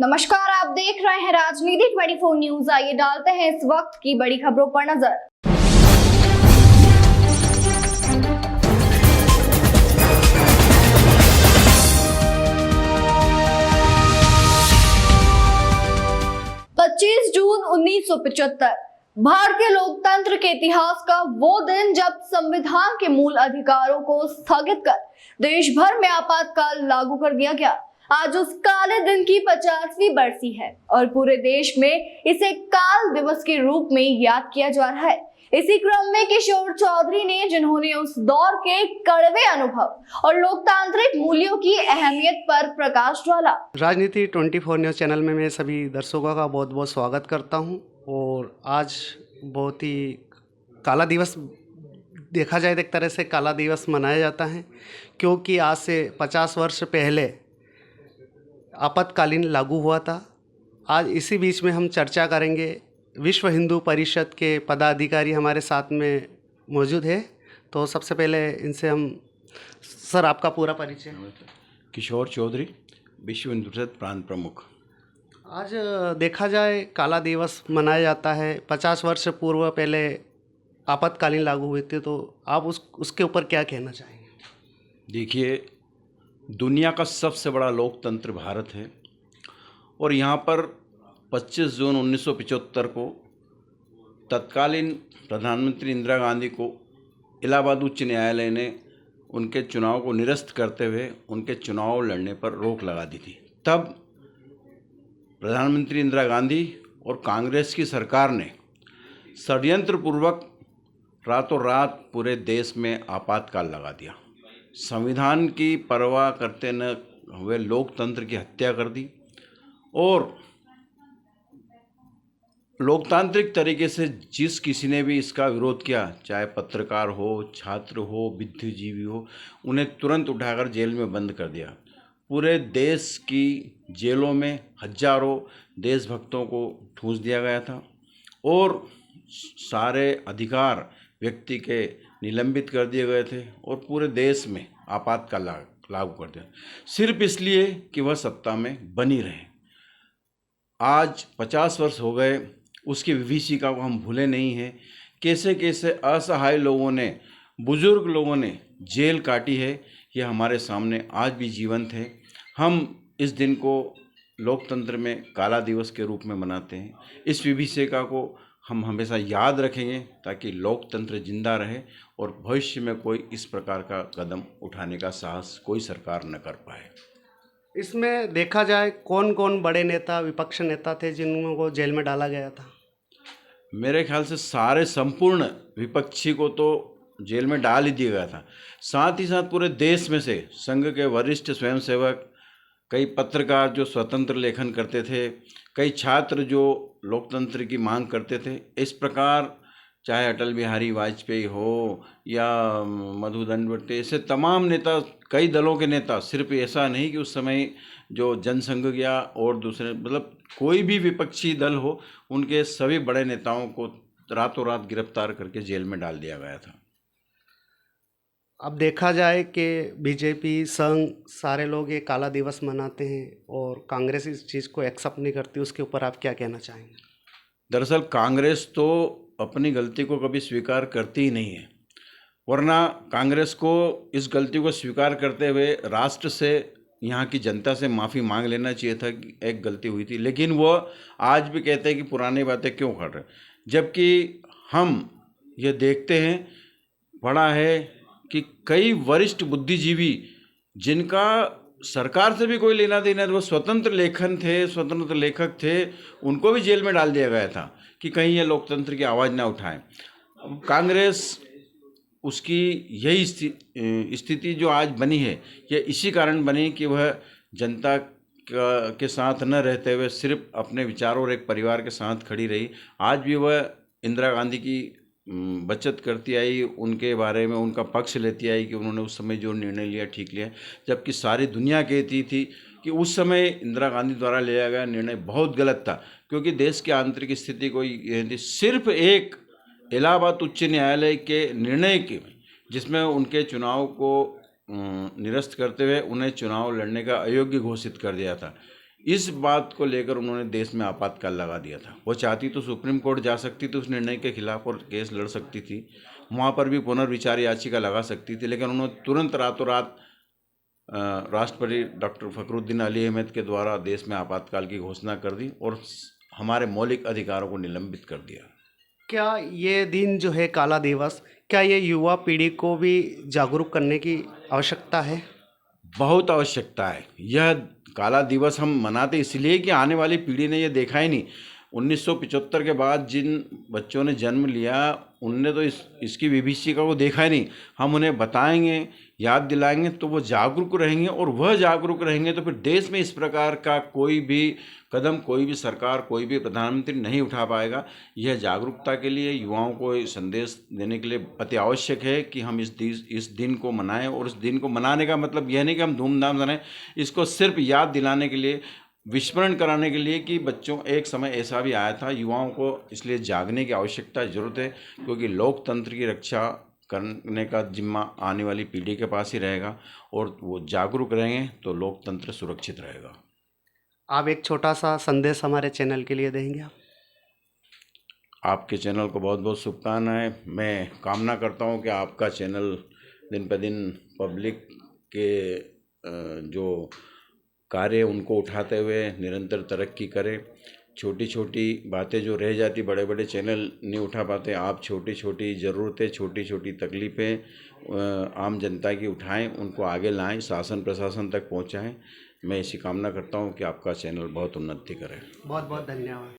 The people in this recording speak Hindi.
नमस्कार, आप देख रहे हैं राजनीति 24 न्यूज। आइए डालते हैं इस वक्त की बड़ी खबरों पर नजर। जून 1975 भारतीय लोकतंत्र के इतिहास का वो दिन जब संविधान के मूल अधिकारों को स्थगित कर देश भर में आपातकाल लागू कर दिया गया। आज उस काले दिन की 50वीं बरसी है और पूरे देश में इसे काल दिवस के रूप में याद किया जा रहा है। इसी क्रम में किशोर चौधरी ने, जिन्होंने उस दौर के कड़वे अनुभव और लोकतांत्रिक मूल्यों की अहमियत पर प्रकाश डाला। राजनीति 24 न्यूज़ चैनल में मैं सभी दर्शकों का बहुत बहुत स्वागत करता हूं। और आज बहुत ही काला दिवस देखा जाए तो एक तरह से काला दिवस मनाया जाता है, क्योंकि आज से 50 वर्ष पहले आपातकालीन लागू हुआ था। आज इसी बीच में हम चर्चा करेंगे। विश्व हिंदू परिषद के पदाधिकारी हमारे साथ में मौजूद है, तो सबसे पहले इनसे हम, सर आपका पूरा परिचय। किशोर चौधरी, विश्व हिंदू परिषद प्रांत प्रमुख। आज देखा जाए काला दिवस मनाया जाता है। 50 वर्ष पूर्व पहले आपातकालीन लागू हुए थे, तो आप उसके ऊपर क्या कहना चाहेंगे? देखिए, दुनिया का सबसे बड़ा लोकतंत्र भारत है और यहाँ पर 25 जून 1975 को तत्कालीन प्रधानमंत्री इंदिरा गांधी को इलाहाबाद उच्च न्यायालय ने उनके चुनाव को निरस्त करते हुए उनके चुनाव लड़ने पर रोक लगा दी थी। तब प्रधानमंत्री इंदिरा गांधी और कांग्रेस की सरकार ने षड्यंत्रपूर्वक रातों रात पूरे देश में आपातकाल लगा दिया। संविधान की परवाह करते न हुए लोकतंत्र की हत्या कर दी और लोकतांत्रिक तरीके से जिस किसी ने भी इसका विरोध किया, चाहे पत्रकार हो, छात्र हो, बुद्धिजीवी हो, उन्हें तुरंत उठाकर जेल में बंद कर दिया। पूरे देश की जेलों में हजारों देशभक्तों को ठूंस दिया गया था और सारे अधिकार व्यक्ति के निलंबित कर दिए गए थे और पूरे देश में आपातकाल लागू कर दिया, सिर्फ इसलिए कि वह सत्ता में बनी रहे। आज 50 वर्ष हो गए, उसकी विभीषिका को हम भूले नहीं हैं। कैसे कैसे असहाय लोगों ने, बुजुर्ग लोगों ने जेल काटी है, यह हमारे सामने आज भी जीवंत है। हम इस दिन को लोकतंत्र में काला दिवस के रूप में मनाते हैं। इस विभीषिका को हम हमेशा याद रखेंगे ताकि लोकतंत्र जिंदा रहे और भविष्य में कोई इस प्रकार का कदम उठाने का साहस कोई सरकार न कर पाए। इसमें देखा जाए कौन कौन बड़े नेता, विपक्ष नेता थे जिनको जेल में डाला गया था? मेरे ख्याल से सारे संपूर्ण विपक्षी को तो जेल में डाल ही दिया गया था। साथ ही साथ पूरे देश में से संघ के वरिष्ठ स्वयंसेवक, कई पत्रकार जो स्वतंत्र लेखन करते थे, कई छात्र जो लोकतंत्र की मांग करते थे। इस प्रकार चाहे अटल बिहारी वाजपेयी हो या मधु दंडवते, ऐसे तमाम नेता, कई दलों के नेता, सिर्फ ऐसा नहीं कि उस समय जो जनसंघ या और दूसरे, मतलब कोई भी विपक्षी दल हो, उनके सभी बड़े नेताओं को रातों रात गिरफ्तार करके जेल में डाल दिया गया था। अब देखा जाए कि बीजेपी, संघ, सारे लोग ये काला दिवस मनाते हैं और कांग्रेस इस चीज़ को एक्सेप्ट नहीं करती, उसके ऊपर आप क्या कहना चाहेंगे? दरअसल कांग्रेस तो अपनी गलती को कभी स्वीकार करती ही नहीं है, वरना कांग्रेस को इस गलती को स्वीकार करते हुए राष्ट्र से, यहाँ की जनता से माफ़ी मांग लेना चाहिए था कि एक गलती हुई थी। लेकिन वो आज भी कहते हैं कि पुरानी बातें क्यों कर रहे, जबकि हम ये देखते हैं पढ़ा है कि कई वरिष्ठ बुद्धिजीवी जिनका सरकार से भी कोई लेना देना, वो स्वतंत्र स्वतंत्र लेखक थे, उनको भी जेल में डाल दिया गया था कि कहीं ये लोकतंत्र की आवाज़ ना उठाएं। कांग्रेस, उसकी यही स्थिति जो आज बनी है, यह इसी कारण बनी कि वह जनता के साथ न रहते हुए सिर्फ अपने विचारों और एक परिवार के साथ खड़ी रही। आज भी वह इंदिरा गांधी की बचत करती आई, उनके बारे में उनका पक्ष लेती आई कि उन्होंने उस समय जो निर्णय लिया ठीक लिया, जबकि सारी दुनिया कहती थी कि उस समय इंदिरा गांधी द्वारा लिया गया निर्णय बहुत गलत था, क्योंकि देश की आंतरिक स्थिति कोई यह थी। सिर्फ एक इलाहाबाद उच्च न्यायालय के निर्णय के, जिसमें उनके चुनाव को निरस्त करते हुए उन्हें चुनाव लड़ने का अयोग्य घोषित कर दिया था, इस बात को लेकर उन्होंने देश में आपातकाल लगा दिया था। वो चाहती तो सुप्रीम कोर्ट जा सकती थी उस निर्णय के खिलाफ और केस लड़ सकती थी, वहाँ पर भी पुनर्विचार याचिका लगा सकती थी, लेकिन उन्होंने तुरंत रातों रात राष्ट्रपति डॉक्टर फखरुद्दीन अली अहमद के द्वारा देश में आपातकाल की घोषणा कर दी और हमारे मौलिक अधिकारों को निलंबित कर दिया। क्या ये दिन जो है काला दिवस, क्या ये युवा पीढ़ी को भी जागरूक करने की आवश्यकता है? बहुत आवश्यकता है। यह काला दिवस हम मनाते इसलिए कि आने वाली पीढ़ी ने यह देखा ही नहीं। 1975 के बाद जिन बच्चों ने जन्म लिया उनने तो इसकी विभीषिका को देखा ही नहीं। हम उन्हें बताएंगे, याद दिलाएंगे तो वो जागरूक रहेंगे, और वह जागरूक रहेंगे तो फिर देश में इस प्रकार का कोई भी कदम, कोई भी सरकार, कोई भी प्रधानमंत्री नहीं उठा पाएगा। यह जागरूकता के लिए, युवाओं को संदेश देने के लिए अति आवश्यक है कि हम इस दिन को मनाएं। और इस दिन को मनाने का मतलब यह नहीं कि हम धूमधाम से मनाएं, इसको सिर्फ याद दिलाने के लिए, विस्मरण कराने के लिए कि बच्चों एक समय ऐसा भी आया था। युवाओं को इसलिए जागने की आवश्यकता ज़रूरत है, क्योंकि लोकतंत्र की रक्षा करने का जिम्मा आने वाली पीढ़ी के पास ही रहेगा, और वो जागरूक रहेंगे तो लोकतंत्र सुरक्षित रहेगा। आप एक छोटा सा संदेश हमारे चैनल के लिए देंगे आप? आपके चैनल को बहुत बहुत शुभकामनाएं। मैं कामना करता हूं कि आपका चैनल दिन पर दिन पब्लिक के जो कार्य उनको उठाते हुए निरंतर तरक्की करे। छोटी छोटी बातें जो रह जाती बड़े बड़े चैनल नहीं उठा पाते, आप छोटी छोटी ज़रूरतें, छोटी छोटी तकलीफ़ें आम जनता की उठाएं, उनको आगे लाएं, शासन प्रशासन तक पहुंचाएं। मैं ऐसी कामना करता हूं कि आपका चैनल बहुत उन्नति करे। बहुत बहुत धन्यवाद।